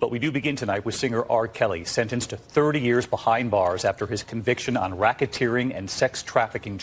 But we do begin tonight with singer R. Kelly, sentenced to 30 years behind bars after his conviction on racketeering and sex trafficking.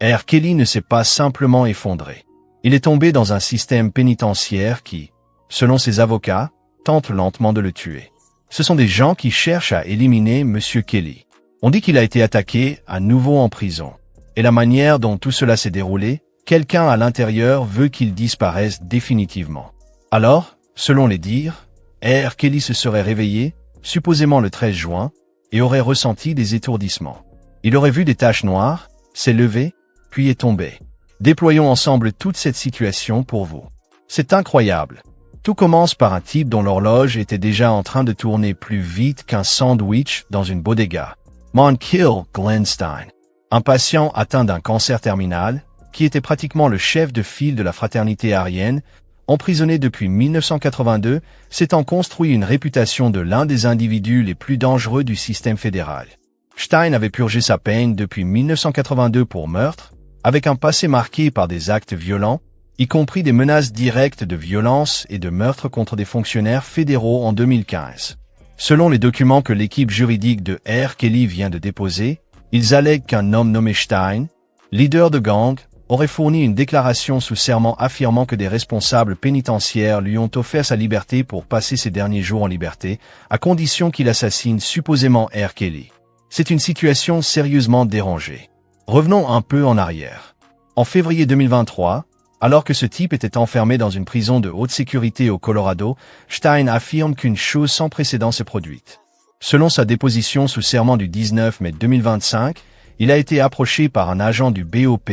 R. Kelly ne s'est pas simplement effondré. Il est tombé dans un système pénitentiaire qui, selon ses avocats, tente lentement de le tuer. Ce sont des gens qui cherchent à éliminer Monsieur Kelly. On dit qu'il a été attaqué à nouveau en prison. Et la manière dont tout cela s'est déroulé, quelqu'un à l'intérieur veut qu'il disparaisse définitivement. Alors, selon les dires, R. Kelly se serait réveillé, supposément le 13 juin, et aurait ressenti des étourdissements. Il aurait vu des taches noires, s'est levé, puis est tombé. Déployons ensemble toute cette situation pour vous. C'est incroyable. Tout commence par un type dont l'horloge était déjà en train de tourner plus vite qu'un sandwich dans une bodega. Monkill Glenn Stein, un patient atteint d'un cancer terminal, qui était pratiquement le chef de file de la fraternité aryenne, emprisonné depuis 1982, s'étant construit une réputation de l'un des individus les plus dangereux du système fédéral. Stein avait purgé sa peine depuis 1982 pour meurtre, avec un passé marqué par des actes violents, y compris des menaces directes de violence et de meurtre contre des fonctionnaires fédéraux en 2015. Selon les documents que l'équipe juridique de R. Kelly vient de déposer, ils allèguent qu'un homme nommé Stein, leader de gang, aurait fourni une déclaration sous serment affirmant que des responsables pénitentiaires lui ont offert sa liberté pour passer ses derniers jours en liberté, à condition qu'il assassine supposément R. Kelly. C'est une situation sérieusement dérangée. Revenons un peu en arrière. En février 2023, alors que ce type était enfermé dans une prison de haute sécurité au Colorado, Stein affirme qu'une chose sans précédent s'est produite. Selon sa déposition sous serment du 19 mai 2025, il a été approché par un agent du BOP,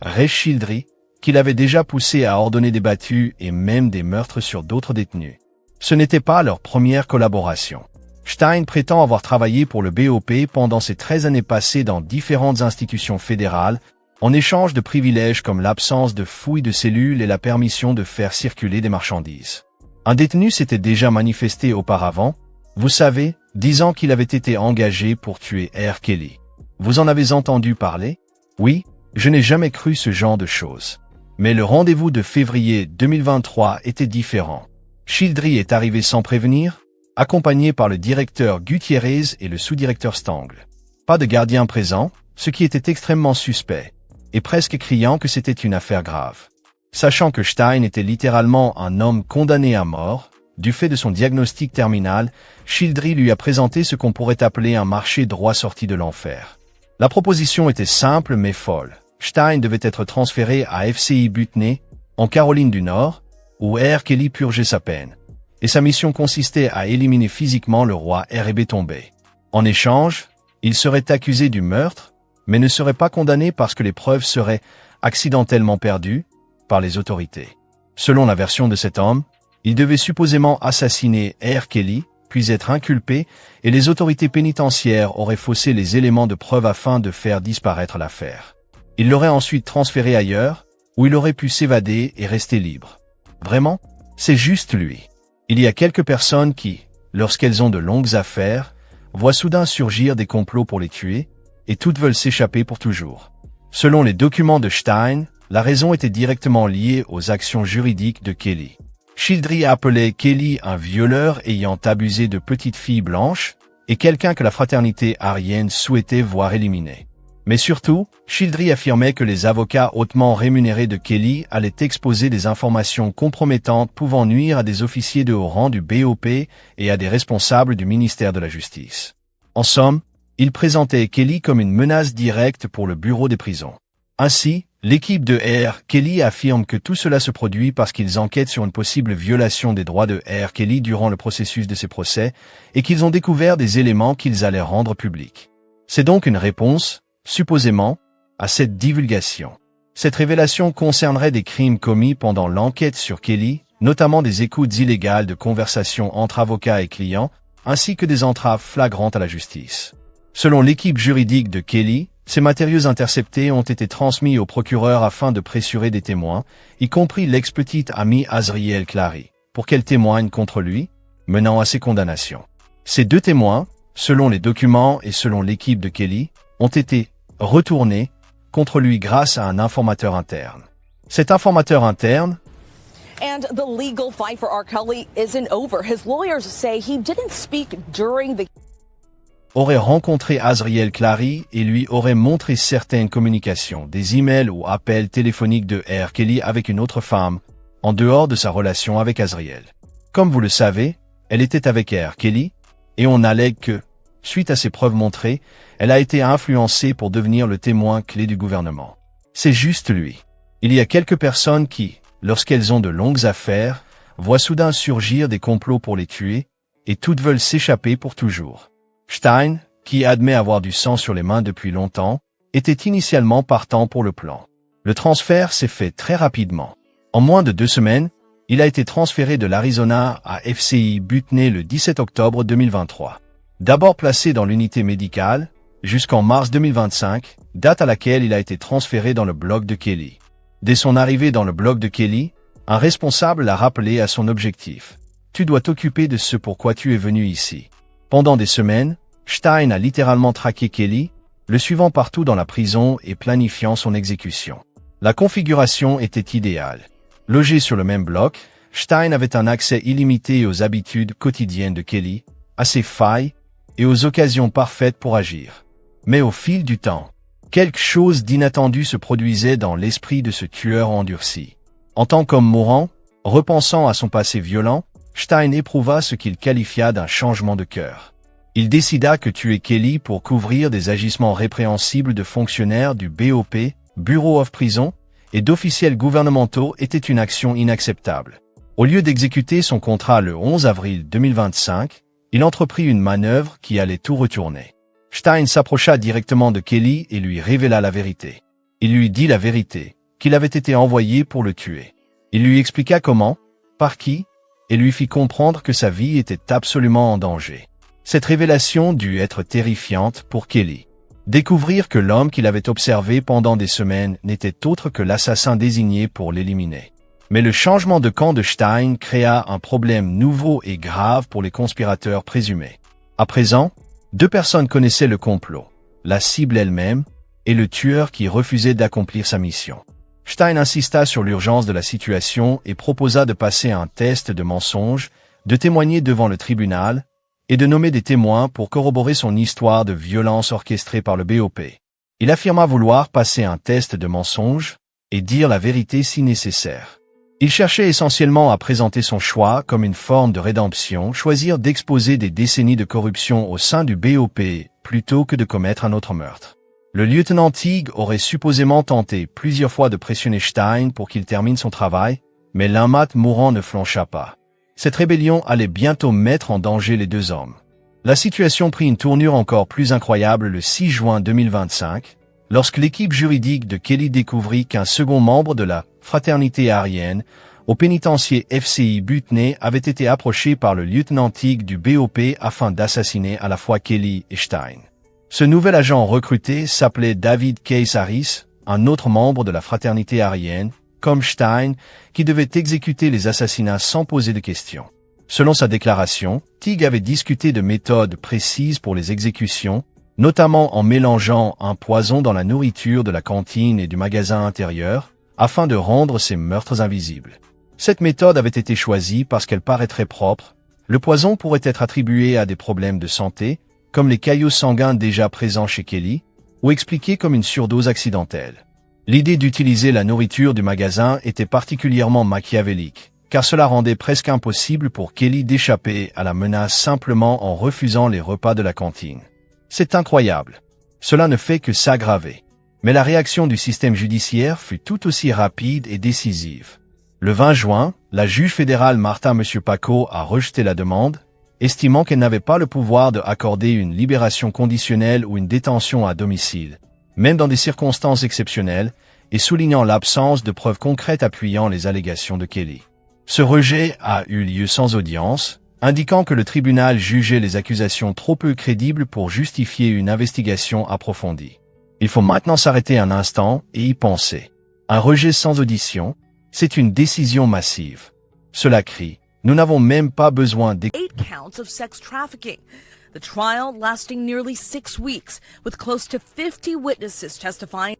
Ray Childry, qui l'avait déjà poussé à ordonner des battues et même des meurtres sur d'autres détenus. Ce n'était pas leur première collaboration. Stein prétend avoir travaillé pour le BOP pendant ses 13 années passées dans différentes institutions fédérales, en échange de privilèges comme l'absence de fouilles de cellules et la permission de faire circuler des marchandises. Un détenu s'était déjà manifesté auparavant, vous savez, disant qu'il avait été engagé pour tuer R. Kelly. Vous en avez entendu parler? Oui, je n'ai jamais cru ce genre de choses. Mais le rendez-vous de février 2023 était différent. Childry est arrivé sans prévenir, accompagné par le directeur Gutierrez et le sous-directeur Stangle. Pas de gardien présent, ce qui était extrêmement suspect, et presque criant que c'était une affaire grave. Sachant que Stein était littéralement un homme condamné à mort, du fait de son diagnostic terminal, Childry lui a présenté ce qu'on pourrait appeler un marché droit sorti de l'enfer. La proposition était simple mais folle. Stein devait être transféré à FCI Butney, en Caroline du Nord, où R. Kelly purgeait sa peine. Et sa mission consistait à éliminer physiquement le roi R.B. tombé. En échange, il serait accusé du meurtre, mais ne serait pas condamné parce que les preuves seraient accidentellement perdues par les autorités. Selon la version de cet homme, il devait supposément assassiner R. Kelly, puis être inculpé, et les autorités pénitentiaires auraient faussé les éléments de preuve afin de faire disparaître l'affaire. Il l'aurait ensuite transféré ailleurs, où il aurait pu s'évader et rester libre. Vraiment, c'est juste lui. Il y a quelques personnes qui, lorsqu'elles ont de longues affaires, voient soudain surgir des complots pour les tuer, et toutes veulent s'échapper pour toujours. Selon les documents de Stein, la raison était directement liée aux actions juridiques de Kelly. Childry appelait Kelly un violeur ayant abusé de petites filles blanches, et quelqu'un que la fraternité aryenne souhaitait voir éliminé. Mais surtout, Childry affirmait que les avocats hautement rémunérés de Kelly allaient exposer des informations compromettantes pouvant nuire à des officiers de haut rang du BOP et à des responsables du ministère de la Justice. En somme, il présentait Kelly comme une menace directe pour le bureau des prisons. Ainsi, l'équipe de R. Kelly affirme que tout cela se produit parce qu'ils enquêtent sur une possible violation des droits de R. Kelly durant le processus de ses procès et qu'ils ont découvert des éléments qu'ils allaient rendre publics. C'est donc une réponse, supposément, à cette divulgation. Cette révélation concernerait des crimes commis pendant l'enquête sur Kelly, notamment des écoutes illégales de conversations entre avocats et clients, ainsi que des entraves flagrantes à la justice. Selon l'équipe juridique de Kelly, ces matériaux interceptés ont été transmis au procureur afin de pressurer des témoins, y compris l'ex-petite amie Azriel Clary, pour qu'elle témoigne contre lui, menant à ses condamnations. Ces deux témoins, selon les documents et selon l'équipe de Kelly, ont été retournés contre lui grâce à un informateur interne. Cet informateur interne And the legal fight for R. Kelly isn't over. His lawyers say he didn't speak during the aurait rencontré Azriel Clary et lui aurait montré certaines communications, des emails ou appels téléphoniques de R. Kelly avec une autre femme, en dehors de sa relation avec Azriel. Comme vous le savez, elle était avec R. Kelly, et on allègue que, suite à ces preuves montrées, elle a été influencée pour devenir le témoin clé du gouvernement. C'est juste lui. Il y a quelques personnes qui, lorsqu'elles ont de longues affaires, voient soudain surgir des complots pour les tuer, et toutes veulent s'échapper pour toujours. Stein, qui admet avoir du sang sur les mains depuis longtemps, était initialement partant pour le plan. Le transfert s'est fait très rapidement. En moins de 2 semaines, il a été transféré de l'Arizona à FCI Butney le 17 octobre 2023. D'abord placé dans l'unité médicale, jusqu'en mars 2025, date à laquelle il a été transféré dans le bloc de Kelly. Dès son arrivée dans le bloc de Kelly, un responsable l'a rappelé à son objectif. Tu dois t'occuper de ce pourquoi tu es venu ici. Pendant des semaines, Stein a littéralement traqué Kelly, le suivant partout dans la prison et planifiant son exécution. La configuration était idéale. Logé sur le même bloc, Stein avait un accès illimité aux habitudes quotidiennes de Kelly, à ses failles et aux occasions parfaites pour agir. Mais au fil du temps, quelque chose d'inattendu se produisait dans l'esprit de ce tueur endurci. En tant qu'homme mourant, repensant à son passé violent, Stein éprouva ce qu'il qualifia d'un changement de cœur. Il décida que tuer Kelly pour couvrir des agissements répréhensibles de fonctionnaires du BOP, Bureau of Prison, et d'officiels gouvernementaux était une action inacceptable. Au lieu d'exécuter son contrat le 11 avril 2025, il entreprit une manœuvre qui allait tout retourner. Stein s'approcha directement de Kelly et lui révéla la vérité. Il lui dit la vérité, qu'il avait été envoyé pour le tuer. Il lui expliqua comment, par qui, et lui fit comprendre que sa vie était absolument en danger. Cette révélation dut être terrifiante pour Kelly. Découvrir que l'homme qu'il avait observé pendant des semaines n'était autre que l'assassin désigné pour l'éliminer. Mais le changement de camp de Stein créa un problème nouveau et grave pour les conspirateurs présumés. À présent, 2 personnes connaissaient le complot, la cible elle-même et le tueur qui refusait d'accomplir sa mission. Stein insista sur l'urgence de la situation et proposa de passer un test de mensonge, de témoigner devant le tribunal et de nommer des témoins pour corroborer son histoire de violence orchestrée par le BOP. Il affirma vouloir passer un test de mensonge et dire la vérité si nécessaire. Il cherchait essentiellement à présenter son choix comme une forme de rédemption, choisir d'exposer des décennies de corruption au sein du BOP plutôt que de commettre un autre meurtre. Le lieutenant Teague aurait supposément tenté plusieurs fois de pressionner Stein pour qu'il termine son travail, mais l'inmate mourant ne flancha pas. Cette rébellion allait bientôt mettre en danger les 2 hommes. La situation prit une tournure encore plus incroyable le 6 juin 2025, lorsque l'équipe juridique de Kelly découvrit qu'un second membre de la fraternité aérienne au pénitencier FCI Butney avait été approché par le lieutenant Teague du BOP afin d'assassiner à la fois Kelly et Stein. Ce nouvel agent recruté s'appelait David Case Harris, un autre membre de la fraternité aérienne, comme Stein, qui devait exécuter les assassinats sans poser de questions. Selon sa déclaration, Teague avait discuté de méthodes précises pour les exécutions, notamment en mélangeant un poison dans la nourriture de la cantine et du magasin intérieur, afin de rendre ces meurtres invisibles. Cette méthode avait été choisie parce qu'elle paraîtrait propre. Le poison pourrait être attribué à des problèmes de santé, comme les caillots sanguins déjà présents chez Kelly, ou expliqué comme une surdose accidentelle. L'idée d'utiliser la nourriture du magasin était particulièrement machiavélique, car cela rendait presque impossible pour Kelly d'échapper à la menace simplement en refusant les repas de la cantine. C'est incroyable. Cela ne fait que s'aggraver. Mais la réaction du système judiciaire fut tout aussi rapide et décisive. Le 20 juin, la juge fédérale Martha M. Paco a rejeté la demande, estimant qu'elle n'avait pas le pouvoir d'accorder une libération conditionnelle ou une détention à domicile, même dans des circonstances exceptionnelles, et soulignant l'absence de preuves concrètes appuyant les allégations de Kelly. Ce rejet a eu lieu sans audience, indiquant que le tribunal jugeait les accusations trop peu crédibles pour justifier une investigation approfondie. Il faut maintenant s'arrêter un instant et y penser. Un rejet sans audition, c'est une décision massive. Cela crie, nous n'avons même pas besoin d'8 counts of sex trafficking. The trial lasting nearly 6 weeks, with close to 50 witnesses testifying.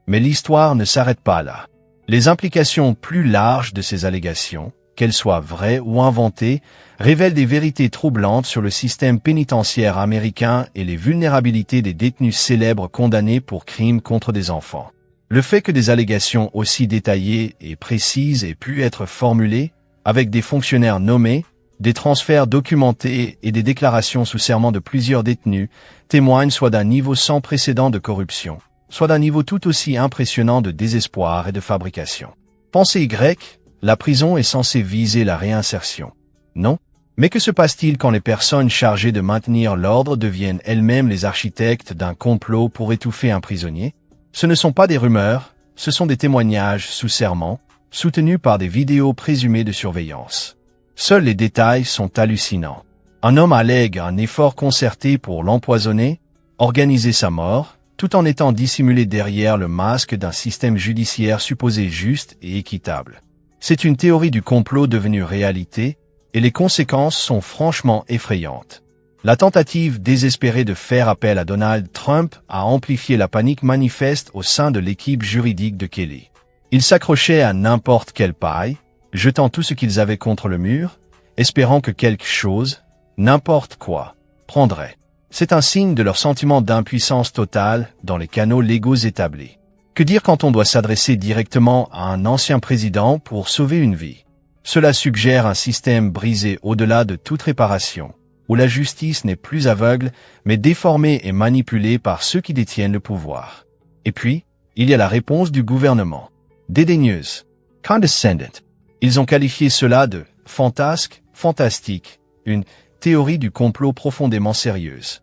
Mais l'histoire ne s'arrête pas là. Les implications plus larges de ces allégations, qu'elles soient vraies ou inventées, révèlent des vérités troublantes sur le système pénitentiaire américain et les vulnérabilités des détenus célèbres condamnés pour crimes contre des enfants. Le fait que des allégations aussi détaillées et précises aient pu être formulées, avec des fonctionnaires nommés, des transferts documentés et des déclarations sous serment de plusieurs détenus, témoignent soit d'un niveau sans précédent de corruption, soit d'un niveau tout aussi impressionnant de désespoir et de fabrication. Pensée Y, la prison est censée viser la réinsertion. Non? Mais que se passe-t-il quand les personnes chargées de maintenir l'ordre deviennent elles-mêmes les architectes d'un complot pour étouffer un prisonnier? Ce ne sont pas des rumeurs, ce sont des témoignages sous serment, soutenus par des vidéos présumées de surveillance. Seuls les détails sont hallucinants. Un homme allègue un effort concerté pour l'empoisonner, organiser sa mort, tout en étant dissimulé derrière le masque d'un système judiciaire supposé juste et équitable. C'est une théorie du complot devenue réalité, et les conséquences sont franchement effrayantes. La tentative désespérée de faire appel à Donald Trump a amplifié la panique manifeste au sein de l'équipe juridique de Kelly. Ils s'accrochaient à n'importe quelle paille, jetant tout ce qu'ils avaient contre le mur, espérant que quelque chose, n'importe quoi, prendrait. C'est un signe de leur sentiment d'impuissance totale dans les canaux légaux établis. Que dire quand on doit s'adresser directement à un ancien président pour sauver une vie? Cela suggère un système brisé au-delà de toute réparation, où la justice n'est plus aveugle, mais déformée et manipulée par ceux qui détiennent le pouvoir. Et puis, il y a la réponse du gouvernement. Dédaigneuse. Condescendant. Ils ont qualifié cela de « fantasque »,« fantastique », une « théorie du complot profondément sérieuse ».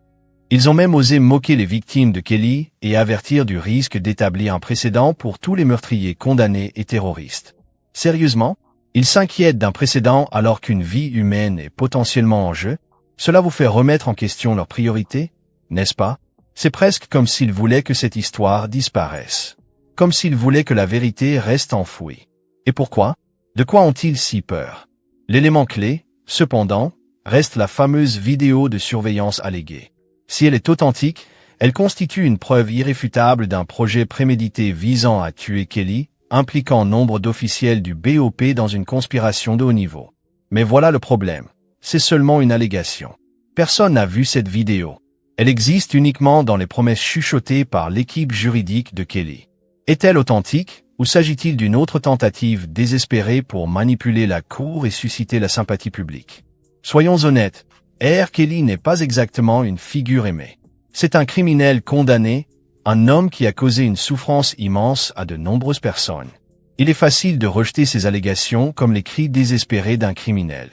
Ils ont même osé moquer les victimes de Kelly et avertir du risque d'établir un précédent pour tous les meurtriers condamnés et terroristes. Sérieusement? Ils s'inquiètent d'un précédent alors qu'une vie humaine est potentiellement en jeu? Cela vous fait remettre en question leurs priorités, n'est-ce pas? C'est presque comme s'ils voulaient que cette histoire disparaisse. Comme s'ils voulaient que la vérité reste enfouie. Et pourquoi? De quoi ont-ils si peur? L'élément clé, cependant, reste la fameuse vidéo de surveillance alléguée. Si elle est authentique, elle constitue une preuve irréfutable d'un projet prémédité visant à tuer Kelly, impliquant nombre d'officiels du BOP dans une conspiration de haut niveau. Mais voilà le problème. C'est seulement une allégation. Personne n'a vu cette vidéo. Elle existe uniquement dans les promesses chuchotées par l'équipe juridique de Kelly. Est-elle authentique, ou s'agit-il d'une autre tentative désespérée pour manipuler la cour et susciter la sympathie publique? Soyons honnêtes, R. Kelly n'est pas exactement une figure aimée. C'est un criminel condamné, un homme qui a causé une souffrance immense à de nombreuses personnes. Il est facile de rejeter ces allégations comme les cris désespérés d'un criminel.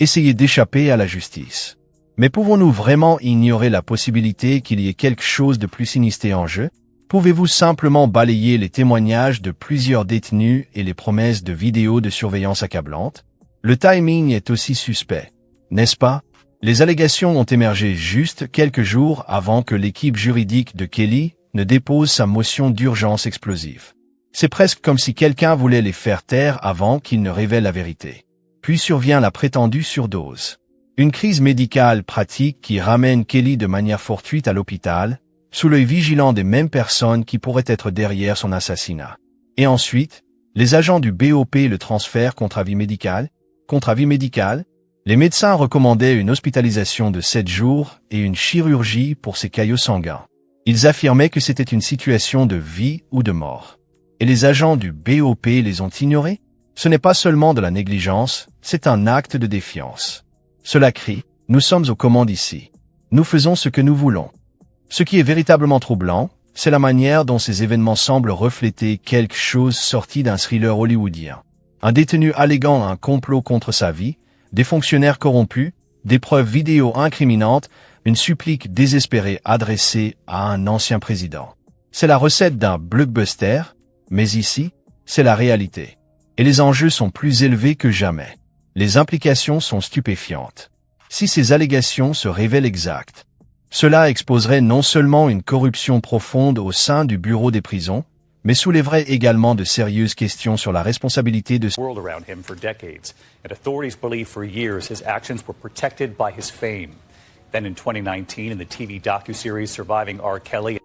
Essayer d'échapper à la justice. Mais pouvons-nous vraiment ignorer la possibilité qu'il y ait quelque chose de plus sinistre en jeu? Pouvez-vous simplement balayer les témoignages de plusieurs détenus et les promesses de vidéos de surveillance accablantes? Le timing est aussi suspect, n'est-ce pas? Les allégations ont émergé juste quelques jours avant que l'équipe juridique de Kelly ne dépose sa motion d'urgence explosive. C'est presque comme si quelqu'un voulait les faire taire avant qu'ils ne révèlent la vérité. Puis survient la prétendue surdose. Une crise médicale pratique qui ramène Kelly de manière fortuite à l'hôpital, sous l'œil vigilant des mêmes personnes qui pourraient être derrière son assassinat. Et ensuite, les agents du BOP le transfèrent contre avis médical. Contre avis médical, les médecins recommandaient une hospitalisation de 7 jours et une chirurgie pour ses caillots sanguins. Ils affirmaient que c'était une situation de vie ou de mort. Et les agents du BOP les ont ignorés? Ce n'est pas seulement de la négligence, c'est un acte de défiance. Cela crie, nous sommes aux commandes ici. Nous faisons ce que nous voulons. Ce qui est véritablement troublant, c'est la manière dont ces événements semblent refléter quelque chose sorti d'un thriller hollywoodien. Un détenu alléguant un complot contre sa vie, des fonctionnaires corrompus, des preuves vidéo incriminantes, une supplique désespérée adressée à un ancien président. C'est la recette d'un blockbuster, mais ici, c'est la réalité. Et les enjeux sont plus élevés que jamais. Les implications sont stupéfiantes. Si ces allégations se révèlent exactes, cela exposerait non seulement une corruption profonde au sein du bureau des prisons, mais soulèverait également de sérieuses questions sur la responsabilité de World around him for decades, and authorities believe for years his actions were protected by his fame. Then in 2019, in the TV docuseries Surviving R. Kelly.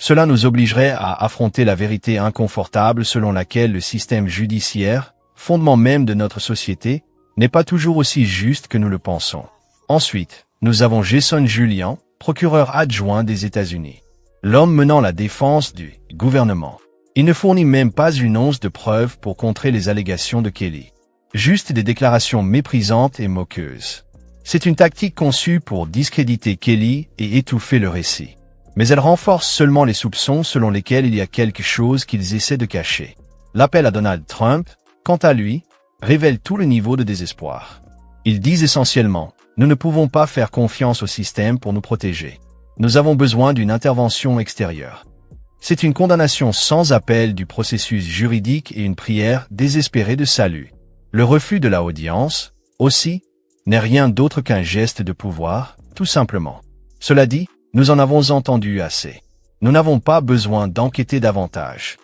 Cela nous obligerait à affronter la vérité inconfortable selon laquelle le système judiciaire, fondement même de notre société, n'est pas toujours aussi juste que nous le pensons. Ensuite, nous avons Jason Julian, procureur adjoint des États-Unis. L'homme menant la défense du gouvernement. Il ne fournit même pas une once de preuve pour contrer les allégations de Kelly. Juste des déclarations méprisantes et moqueuses. C'est une tactique conçue pour discréditer Kelly et étouffer le récit. Mais elle renforce seulement les soupçons selon lesquels il y a quelque chose qu'ils essaient de cacher. L'appel à Donald Trump, quant à lui, révèle tout le niveau de désespoir. Ils disent essentiellement, nous ne pouvons pas faire confiance au système pour nous protéger. Nous avons besoin d'une intervention extérieure. C'est une condamnation sans appel du processus juridique et une prière désespérée de salut. Le refus de la audience, aussi, n'est rien d'autre qu'un geste de pouvoir, tout simplement. Cela dit, nous en avons entendu assez. Nous n'avons pas besoin d'enquêter davantage.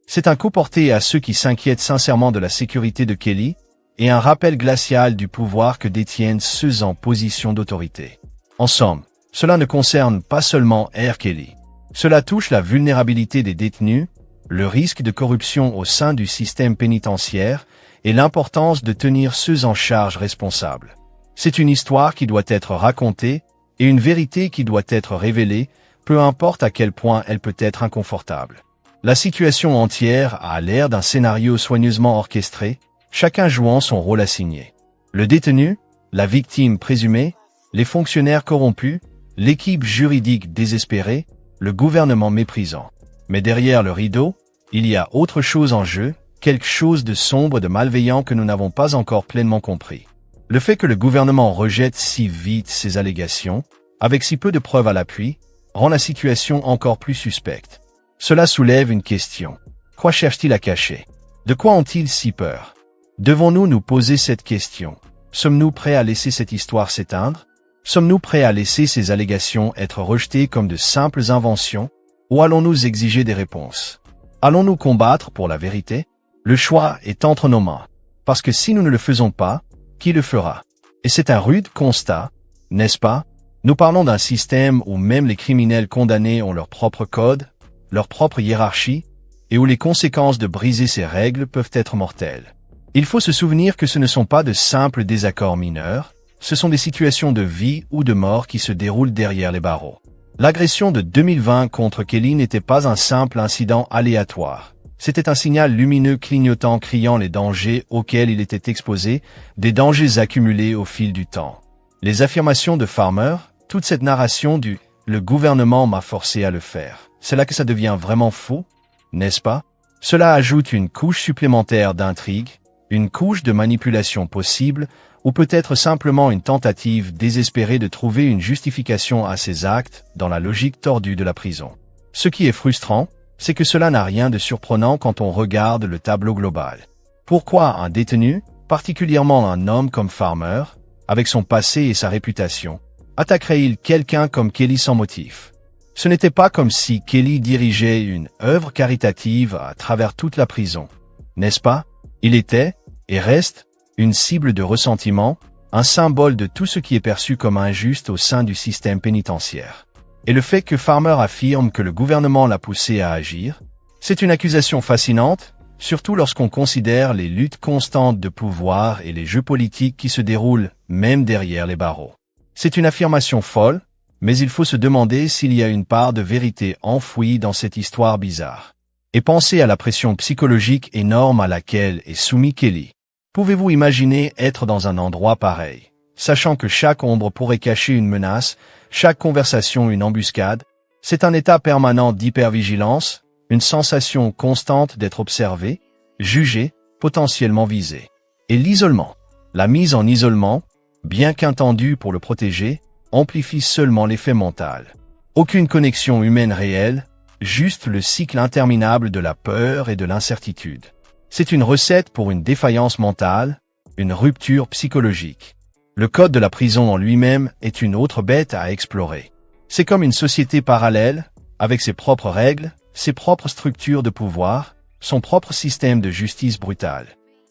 C'est un coup porté à ceux qui s'inquiètent sincèrement de la sécurité de Kelly et un rappel glacial du pouvoir que détiennent ceux en position d'autorité. En somme, cela ne concerne pas seulement R. Kelly. Cela touche la vulnérabilité des détenus, le risque de corruption au sein du système pénitentiaire et l'importance de tenir ceux en charge responsables. C'est une histoire qui doit être racontée et une vérité qui doit être révélée, peu importe à quel point elle peut être inconfortable. La situation entière a l'air d'un scénario soigneusement orchestré, chacun jouant son rôle assigné. Le détenu, la victime présumée, les fonctionnaires corrompus, l'équipe juridique désespérée, le gouvernement méprisant. Mais derrière le rideau, il y a autre chose en jeu, quelque chose de sombre, de malveillant que nous n'avons pas encore pleinement compris. Le fait que le gouvernement rejette si vite ces allégations, avec si peu de preuves à l'appui, rend la situation encore plus suspecte. Cela soulève une question. Quoi cherche-t-il à cacher? De quoi ont-ils si peur? Devons-nous nous poser cette question? Sommes-nous prêts à laisser cette histoire s'éteindre? Sommes-nous prêts à laisser ces allégations être rejetées comme de simples inventions? Ou allons-nous exiger des réponses? Allons-nous combattre pour la vérité? Le choix est entre nos mains. Parce que si nous ne le faisons pas, qui le fera? Et c'est un rude constat, n'est-ce pas? Nous parlons d'un système où même les criminels condamnés ont leur propre code, leur propre hiérarchie, et où les conséquences de briser ces règles peuvent être mortelles. Il faut se souvenir que ce ne sont pas de simples désaccords mineurs, ce sont des situations de vie ou de mort qui se déroulent derrière les barreaux. L'agression de 2020 contre Kelly n'était pas un simple incident aléatoire. C'était un signal lumineux clignotant criant les dangers auxquels il était exposé, des dangers accumulés au fil du temps. Les affirmations de Farmer, toute cette narration du « le gouvernement m'a forcé à le faire », c'est là que ça devient vraiment faux, n'est-ce pas? Cela ajoute une couche supplémentaire d'intrigue, une couche de manipulation possible, ou peut-être simplement une tentative désespérée de trouver une justification à ces actes dans la logique tordue de la prison. Ce qui est frustrant, c'est que cela n'a rien de surprenant quand on regarde le tableau global. Pourquoi un détenu, particulièrement un homme comme Farmer, avec son passé et sa réputation, attaquerait-il quelqu'un comme Kelly sans motif? Ce n'était pas comme si Kelly dirigeait une œuvre caritative à travers toute la prison, n'est-ce pas? Il était, et reste, une cible de ressentiment, un symbole de tout ce qui est perçu comme injuste au sein du système pénitentiaire. Et le fait que Farmer affirme que le gouvernement l'a poussé à agir, c'est une accusation fascinante, surtout lorsqu'on considère les luttes constantes de pouvoir et les jeux politiques qui se déroulent même derrière les barreaux. C'est une affirmation folle, mais il faut se demander s'il y a une part de vérité enfouie dans cette histoire bizarre. Et pensez à la pression psychologique énorme à laquelle est soumis Kelly. Pouvez-vous imaginer être dans un endroit pareil, sachant que chaque ombre pourrait cacher une menace, chaque conversation une embuscade? C'est un état permanent d'hypervigilance, une sensation constante d'être observé, jugé, potentiellement visé. Et l'isolement. La mise en isolement, bien qu'intendue pour le protéger, amplifie seulement l'effet mental. Aucune connexion humaine réelle, juste le cycle interminable de la peur et de l'incertitude. C'est une recette pour une défaillance mentale, une rupture psychologique. Le code de la prison en lui-même est une autre bête à explorer. C'est comme une société parallèle, avec ses propres règles, ses propres structures de pouvoir, son propre système de justice brutale.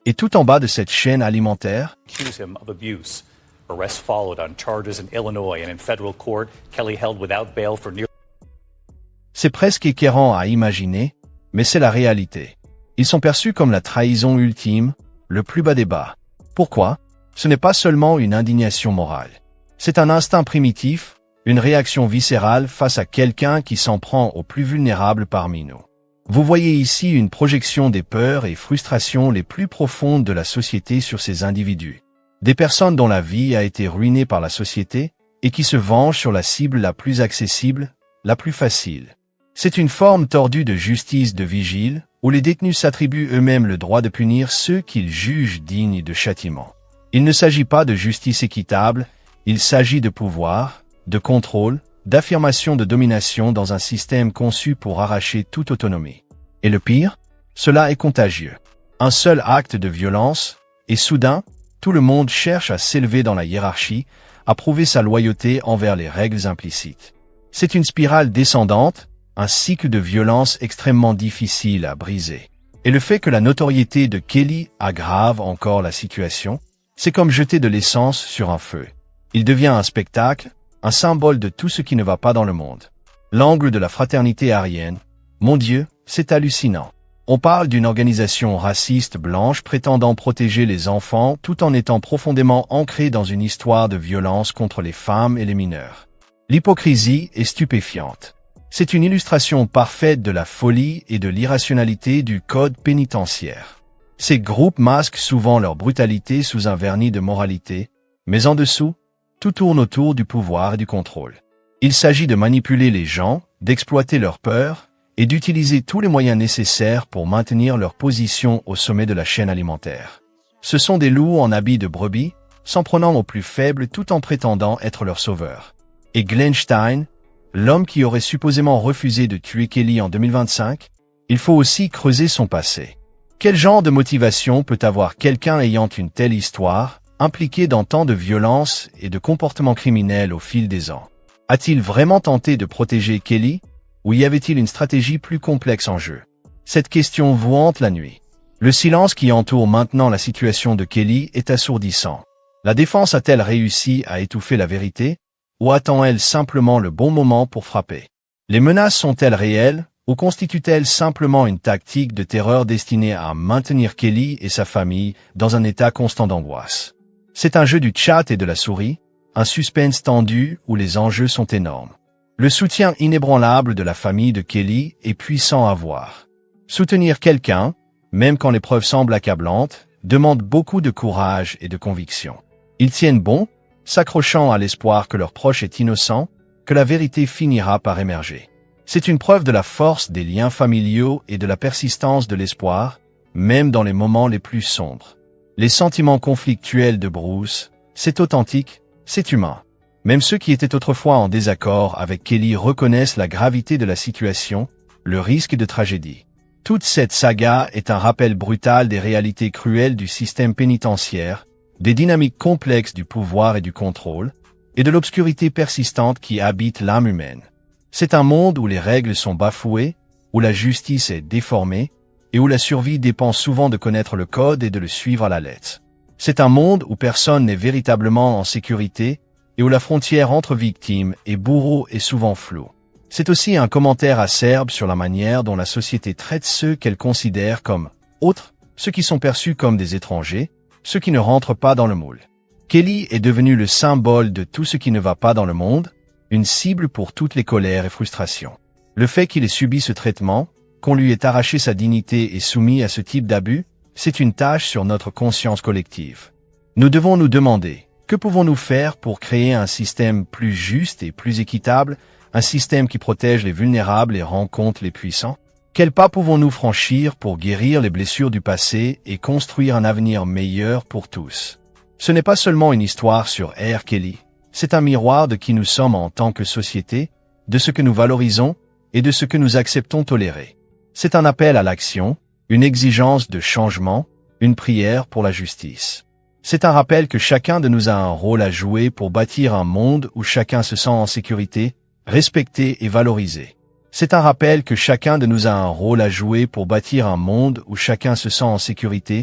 Et tout en bas de cette chaîne alimentaire, Accuse him of abuse. Arrest followed on charges in Illinois and in federal court. Kelly held without bail for nearly C'est presque écœurant à imaginer, mais c'est la réalité. Ils sont perçus comme la trahison ultime, le plus bas des bas. Pourquoi? Ce n'est pas seulement une indignation morale. C'est un instinct primitif, une réaction viscérale face à quelqu'un qui s'en prend aux plus vulnérables parmi nous. Vous voyez ici une projection des peurs et frustrations les plus profondes de la société sur ces individus. Des personnes dont la vie a été ruinée par la société et qui se vengent sur la cible la plus accessible, la plus facile. C'est une forme tordue de justice de vigile, où les détenus s'attribuent eux-mêmes le droit de punir ceux qu'ils jugent dignes de châtiment. Il ne s'agit pas de justice équitable, il s'agit de pouvoir, de contrôle, d'affirmation de domination dans un système conçu pour arracher toute autonomie. Et le pire, cela est contagieux. Un seul acte de violence, et soudain, tout le monde cherche à s'élever dans la hiérarchie, à prouver sa loyauté envers les règles implicites. C'est une spirale descendante, un cycle de violence extrêmement difficile à briser. Et le fait que la notoriété de Kelly aggrave encore la situation, c'est comme jeter de l'essence sur un feu. Il devient un spectacle, un symbole de tout ce qui ne va pas dans le monde. L'angle de la fraternité aryenne, mon Dieu, c'est hallucinant. On parle d'une organisation raciste blanche prétendant protéger les enfants tout en étant profondément ancrée dans une histoire de violence contre les femmes et les mineurs. L'hypocrisie est stupéfiante. C'est une illustration parfaite de la folie et de l'irrationalité du code pénitentiaire. Ces groupes masquent souvent leur brutalité sous un vernis de moralité, mais en dessous, tout tourne autour du pouvoir et du contrôle. Il s'agit de manipuler les gens, d'exploiter leur peur et d'utiliser tous les moyens nécessaires pour maintenir leur position au sommet de la chaîne alimentaire. Ce sont des loups en habit de brebis, s'en prenant aux plus faibles tout en prétendant être leur sauveur. Et Glenn Stein, l'homme qui aurait supposément refusé de tuer Kelly en 2025, il faut aussi creuser son passé. Quel genre de motivation peut avoir quelqu'un ayant une telle histoire, impliqué dans tant de violence et de comportements criminels au fil des ans? A-t-il vraiment tenté de protéger Kelly, ou y avait-il une stratégie plus complexe en jeu? Cette question vous hante la nuit. Le silence qui entoure maintenant la situation de Kelly est assourdissant. La défense a-t-elle réussi à étouffer la vérité, ou attend-elle simplement le bon moment pour frapper? Les menaces sont-elles réelles, ou constituent-elles simplement une tactique de terreur destinée à maintenir Kelly et sa famille dans un état constant d'angoisse? C'est un jeu du chat et de la souris, un suspense tendu où les enjeux sont énormes. Le soutien inébranlable de la famille de Kelly est puissant à voir. Soutenir quelqu'un, même quand les preuves semblent accablantes, demande beaucoup de courage et de conviction. Ils tiennent bon, s'accrochant à l'espoir que leur proche est innocent, que la vérité finira par émerger. C'est une preuve de la force des liens familiaux et de la persistance de l'espoir, même dans les moments les plus sombres. Les sentiments conflictuels de Bruce, c'est authentique, c'est humain. Même ceux qui étaient autrefois en désaccord avec Kelly reconnaissent la gravité de la situation, le risque de tragédie. Toute cette saga est un rappel brutal des réalités cruelles du système pénitentiaire, des dynamiques complexes du pouvoir et du contrôle, et de l'obscurité persistante qui habite l'âme humaine. C'est un monde où les règles sont bafouées, où la justice est déformée, et où la survie dépend souvent de connaître le code et de le suivre à la lettre. C'est un monde où personne n'est véritablement en sécurité, et où la frontière entre victimes et bourreaux est souvent floue. C'est aussi un commentaire acerbe sur la manière dont la société traite ceux qu'elle considère comme autres, ceux qui sont perçus comme des étrangers, ceux qui ne rentrent pas dans le moule. Kelly est devenu le symbole de tout ce qui ne va pas dans le monde, une cible pour toutes les colères et frustrations. Le fait qu'il ait subi ce traitement, qu'on lui ait arraché sa dignité et soumis à ce type d'abus, c'est une tâche sur notre conscience collective. Nous devons nous demander, que pouvons-nous faire pour créer un système plus juste et plus équitable, un système qui protège les vulnérables et rend compte les puissants? Quels pas pouvons-nous franchir pour guérir les blessures du passé et construire un avenir meilleur pour tous? Ce n'est pas seulement une histoire sur R. Kelly, c'est un miroir de qui nous sommes en tant que société, de ce que nous valorisons et de ce que nous acceptons tolérer. C'est un appel à l'action, une exigence de changement, une prière pour la justice. C'est un rappel que chacun de nous a un rôle à jouer pour bâtir un monde où chacun se sent en sécurité, respecté et valorisé. C'est un rappel que chacun de nous a un rôle à jouer pour bâtir un monde où chacun se sent en sécurité,